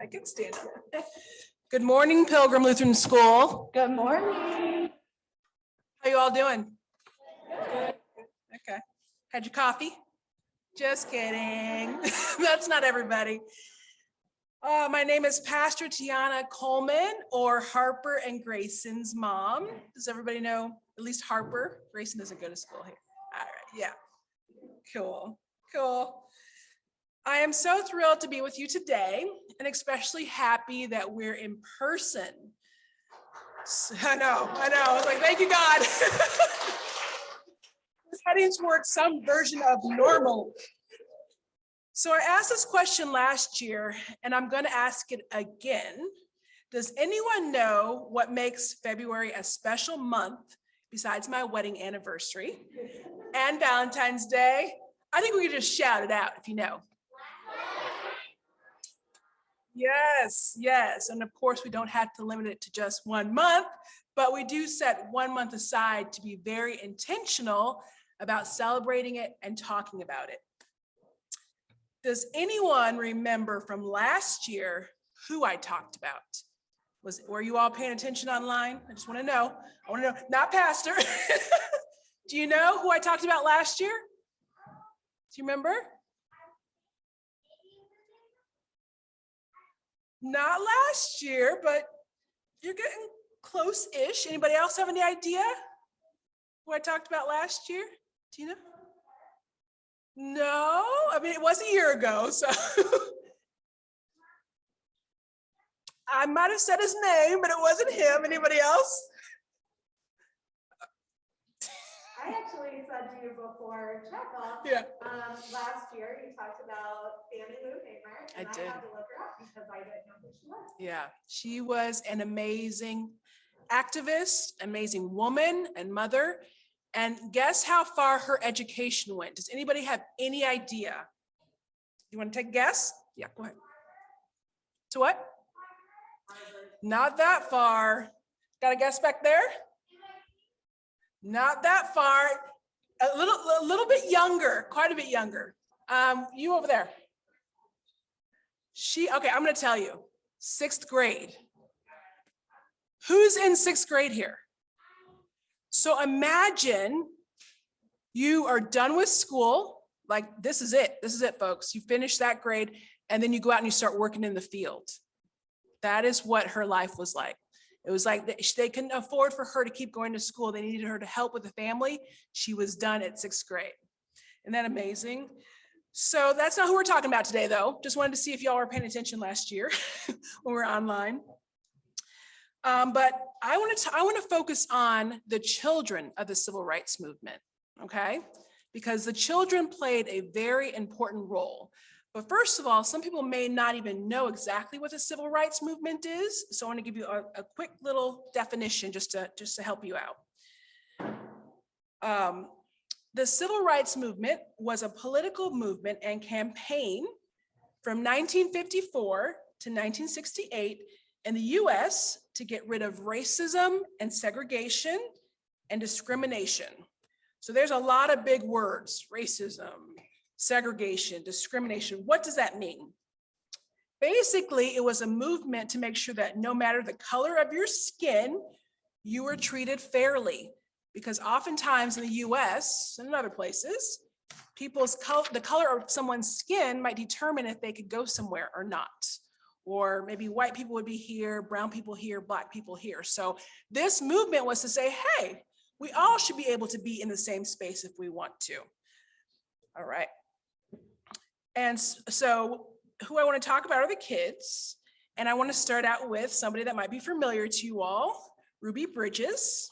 I can stand up. Good morning, Pilgrim Lutheran School. Good morning. How you all doing? Good. Okay. Had your coffee? Just kidding. That's not everybody. My name is Pastor Tiana Coleman, or Harper and Grayson's mom. Does everybody know at least Harper? Grayson doesn't go to school here. All right. Yeah. Cool. Cool. I am so thrilled to be with you today, and especially happy that we're in person. I know. I was like, thank you, God. We're heading towards some version of normal. So I asked this question last year, and I'm going to ask it again. Does anyone know what makes February a special month besides my wedding anniversary and Valentine's Day? I think we could just shout it out if you know. Yes. And of course, we don't have to limit it to just 1 month, but we do set 1 month aside to be very intentional about celebrating it and talking about it. Does anyone remember from last year who I talked about? Were you all paying attention online? I just want to know. I want to know, not Pastor. Do you know who I talked about last year? Do you remember? Not last year, but you're getting close-ish. Anybody else have any idea who I talked about last year? Do you know? No, I mean, it was a year ago, so. I might have said his name, but it wasn't him. Anybody else? I actually said to you before checkup. Yeah. Last year you talked about Fannie Lou Hamer, and I did. had to look her up because I didn't know who she was. Yeah, she was an amazing activist, amazing woman and mother. And guess how far her education went? Does anybody have any idea? You want to take a guess? Yeah, go ahead. To what? Not that far. Got a guess back there? Not that far. A little bit younger, quite a bit younger. You over there. Okay, I'm going to tell you. 6th grade. Who's in 6th grade here? So imagine you are done with school, like this is it, folks. You finish that grade, and then you go out and you start working in the field. That is what her life was like. It was like they couldn't afford for her to keep going to school. They needed her to help with the family. She was done at 6th grade. Isn't that amazing? So that's not who we're talking about today, though. Just wanted to see if y'all were paying attention last year when we were online. But I want to focus on the children of the civil rights movement, okay? Because the children played a very important role. But first of all, some people may not even know exactly what the civil rights movement is. So I want to give you a quick little definition just to help you out. The civil rights movement was a political movement and campaign from 1954 to 1968 in the US to get rid of racism and segregation and discrimination. So there's a lot of big words: racism, segregation, discrimination. What does that mean? Basically, it was a movement to make sure that no matter the color of your skin, you were treated fairly. Because oftentimes in the US and in other places, the color of someone's skin might determine if they could go somewhere or not. Or maybe white people would be here, brown people here, black people here. So this movement was to say, hey, we all should be able to be in the same space if we want to. All right. And so who I want to talk about are the kids. And I want to start out with somebody that might be familiar to you all, Ruby Bridges.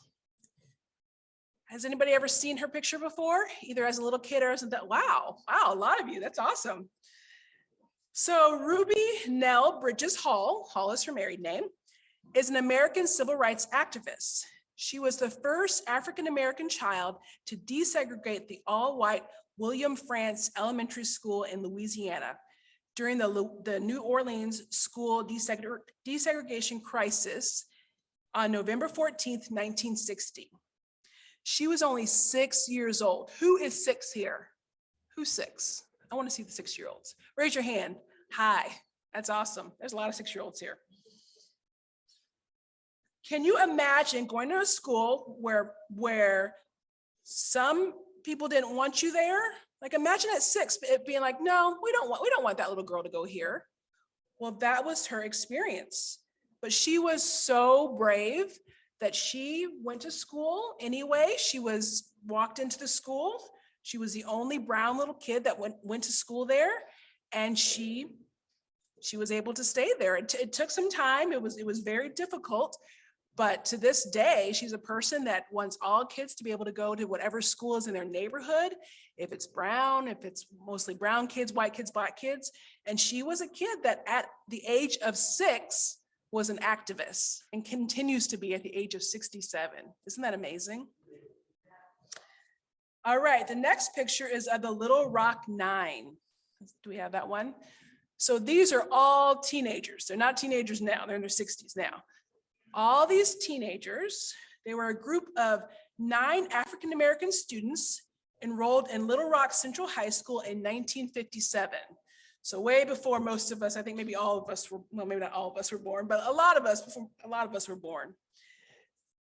Has anybody ever seen her picture before? Either as a little kid or as a, wow, a lot of you, that's awesome. So Ruby Nell Bridges Hall is her married name, is an American civil rights activist. She was the first African-American child to desegregate the all-white William Frantz Elementary School in Louisiana during the New Orleans school desegregation crisis on November 14th, 1960. She was only 6 years old. Who is 6 here? Who's 6? I want to see the 6-year-olds. Raise your hand. Hi. That's awesome. There's a lot of 6-year-olds here. Can you imagine going to a school where some people didn't want you there? Like imagine at 6, it being like, no, we don't want that little girl to go here. Well, that was her experience. But she was so brave that she went to school anyway. She walked into the school. She was the only brown little kid that went to school there. And she was able to stay there. It took some time. It was very difficult. But to this day, she's a person that wants all kids to be able to go to whatever school is in their neighborhood, if it's brown, if it's mostly brown kids, white kids, black kids. And she was a kid that at the age of 6 was an activist and continues to be at the age of 67. Isn't that amazing? All right, the next picture is of the Little Rock 9. Do we have that one? So these are all teenagers. They're not teenagers now, they're in their 60s now. All these teenagers, they were a group of 9 African-American students enrolled in Little Rock Central High School in 1957. So way before most of us, I think maybe all of us were, well, maybe not all of us were born, but a lot of us were born.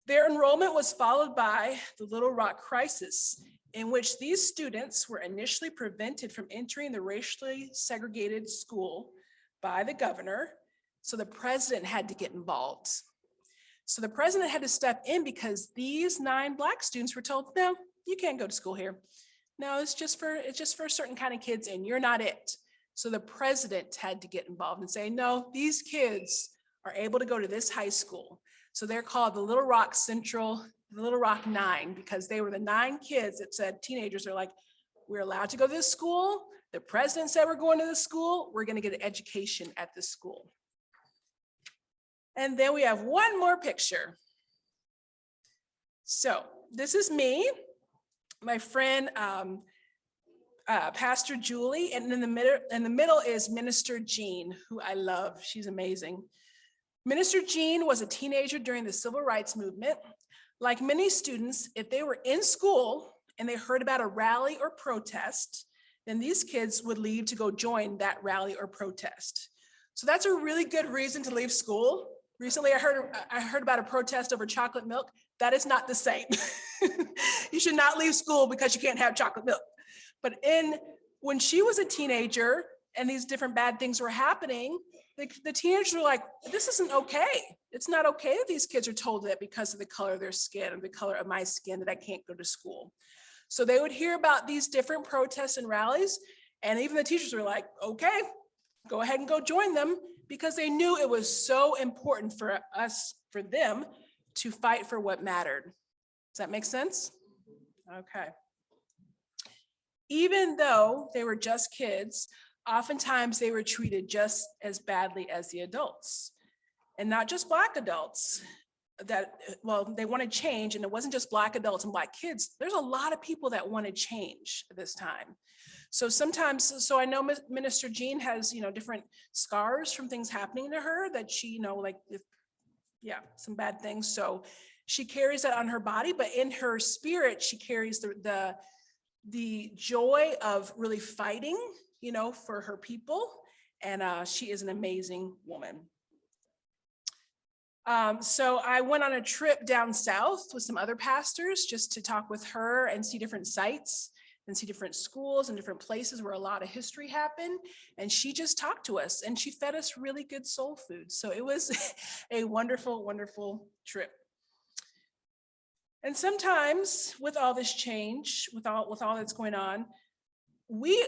Their enrollment was followed by the Little Rock Crisis, in which these students were initially prevented from entering the racially segregated school by the governor. So the president had to get involved. So the president had to step in because these 9 black students were told, no, you can't go to school here. No, it's just for a certain kind of kids and you're not it. So the president had to get involved and say, no, these kids are able to go to this high school. So they're called the Little Rock Central, the Little Rock 9, because they were the 9 kids that said, teenagers are like, we're allowed to go to this school. The president said we're going to this school. We're going to get an education at this school. And then we have one more picture. So this is me, my friend, Pastor Julie, and in the middle is Minister Jean, who I love. She's amazing. Minister Jean was a teenager during the Civil Rights Movement. Like many students, if they were in school and they heard about a rally or protest, then these kids would leave to go join that rally or protest. So that's a really good reason to leave school. Recently, I heard about a protest over chocolate milk. That is not the same. You should not leave school because you can't have chocolate milk. But when she was a teenager and these different bad things were happening, the teenagers were like, this isn't okay. It's not okay that these kids are told that because of the color of their skin or the color of my skin that I can't go to school. So they would hear about these different protests and rallies, and even the teachers were like, okay, go ahead and go join them, because they knew it was so important for them to fight for what mattered. Does that make sense? Okay. Even though they were just kids, oftentimes they were treated just as badly as the adults, and not just Black adults they want to change. And it wasn't just Black adults and Black kids. There's a lot of people that want to change at this time. So sometimes, I know Minister Jean has, different scars from things happening to her that she, some bad things. So she carries that on her body, but in her spirit, she carries the joy of really fighting, for her people. And she is an amazing woman. So I went on a trip down south with some other pastors just to talk with her and see different sites and see different schools and different places where a lot of history happened. And she just talked to us and she fed us really good soul food. So it was a wonderful, wonderful trip. And sometimes with all this change, with all that's going on, we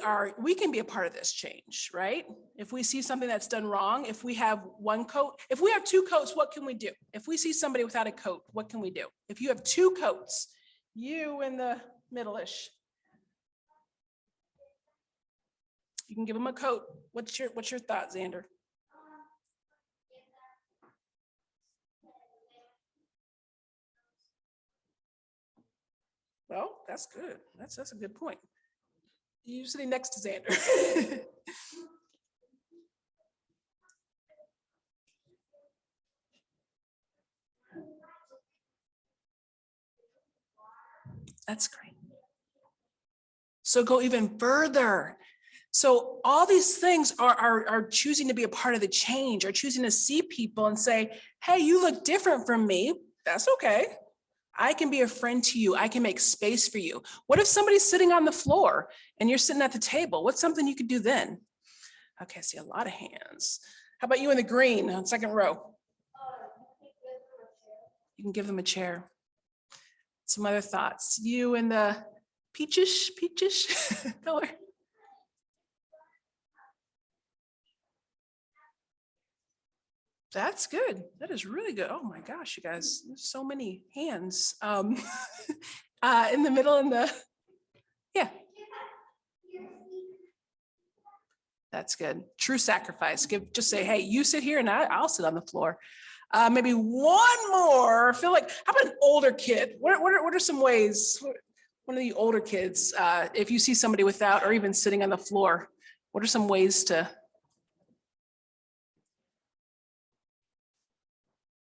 can be a part of this change, right? If we see something that's done wrong, if we have one coat, if we have 2 coats, what can we do? If we see somebody without a coat, what can we do? If you have 2 coats, you in the middle-ish, you can give them a coat. What's your thought, Xander? Well, that's good. That's a good point. You sitting next to Xander. That's great. So go even further. So all these things are choosing to be a part of the change, are choosing to see people and say, hey, you look different from me. That's okay. I can be a friend to you. I can make space for you. What if somebody's sitting on the floor and you're sitting at the table? What's something you could do then? Okay, I see a lot of hands. How about you in the green on second row? You can give them a chair. Some other thoughts. You in the peachish color. That's good. That is really good. Oh my gosh, you guys, there's so many hands. In the middle and yeah. That's good. True sacrifice. Just say, hey, you sit here and I'll sit on the floor. Maybe one more. I feel like, how about an older kid? What are some ways? One of the older kids, if you see somebody without or even sitting on the floor, what are some ways to?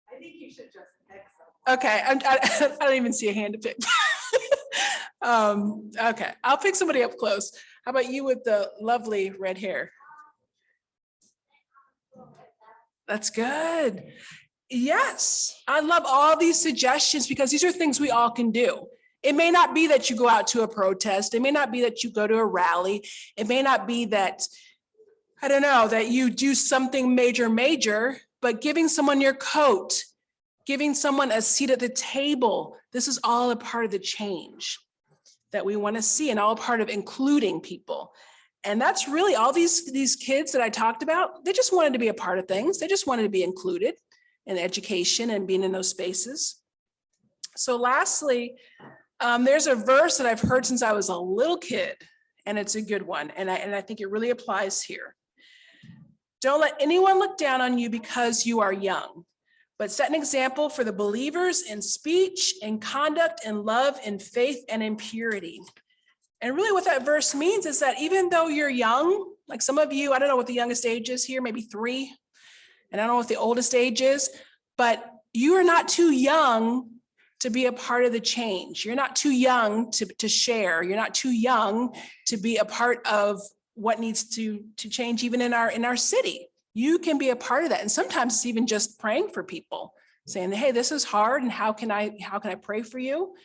I think you should just pick someone. Okay, I don't even see a hand to pick. Okay, I'll pick somebody up close. How about you with the lovely red hair? That's good. Yes, I love all these suggestions because these are things we all can do. It may not be that you go out to a protest. It may not be that you go to a rally. It may not be that, I don't know, that you do something major, but giving someone your coat, giving someone a seat at the table, this is all a part of the change that we want to see and all part of including people. And that's really all these kids that I talked about, they just wanted to be a part of things. They just wanted to be included in education and being in those spaces. So lastly, there's a verse that I've heard since I was a little kid, and it's a good one. And I think it really applies here. Don't let anyone look down on you because you are young, but set an example for the believers in speech, in conduct, in love, in faith, and in purity. And really what that verse means is that even though you're young, like some of you, I don't know what the youngest age is here, maybe 3, and I don't know what the oldest age is, but you are not too young to be a part of the change. You're not too young to share. You're not too young to be a part of what needs to change even in our city. You can be a part of that. And sometimes it's even just praying for people, saying, hey, this is hard, and how can I pray for you?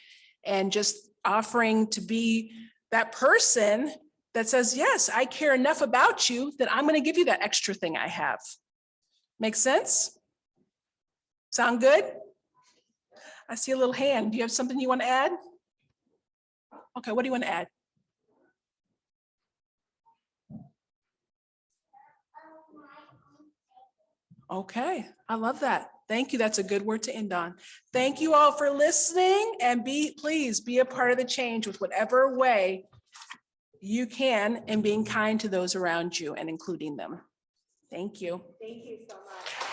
And just offering to be that person that says, yes, I care enough about you that I'm going to give you that extra thing I have. Make sense? Sound good? I see a little hand. Do you have something you want to add? Okay, what do you want to add? Okay, I love that. Thank you. That's a good word to end on. Thank you all for listening, and please be a part of the change with whatever way you can, and being kind to those around you and including them. Thank you. Thank you so much.